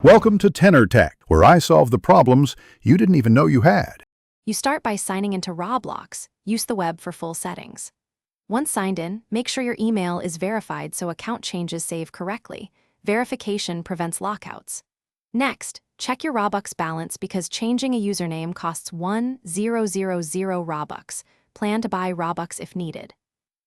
Welcome to Tenor Tech, where I solve the problems you didn't even know you had. You start by signing into Roblox. Use the web for full settings. Once signed in, make sure your email is verified so account changes save correctly. Verification prevents lockouts. Next, check your Robux balance because changing a username costs 1,000 Robux. Plan to buy Robux if needed.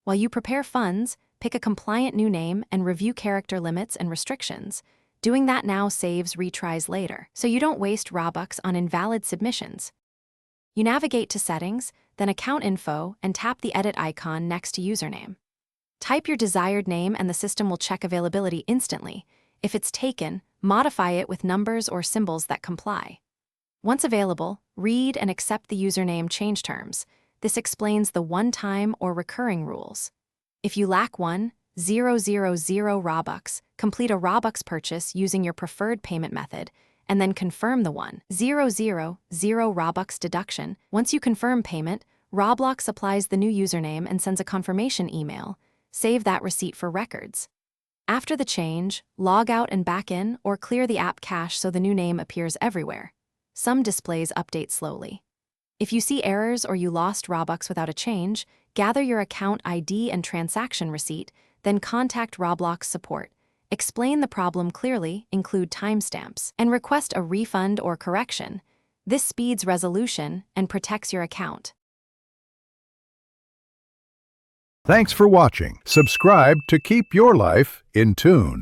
While you prepare funds, pick a compliant new name and review character limits and restrictions. Doing that now saves retries later, so you don't waste Robux on invalid submissions. You navigate to Settings, then Account Info, and tap the edit icon next to username. Type your desired name and the system will check availability instantly. If it's taken, modify it with numbers or symbols that comply. Once available, read and accept the username change terms. This explains the one-time or recurring rules. If you lack 1,000 Robux, complete a Robux purchase using your preferred payment method, and then confirm the 1,000 Robux deduction. Once you confirm payment, Roblox applies the new username and sends a confirmation email. Save that receipt for records. After the change, log out and back in or clear the app cache so the new name appears everywhere. Some displays update slowly. If you see errors or you lost Robux without a change, gather your account ID and transaction receipt, then contact Roblox support. Explain the problem clearly, include timestamps, and request a refund or correction. This speeds resolution and protects your account. Thanks for watching. Subscribe to keep your life in tune.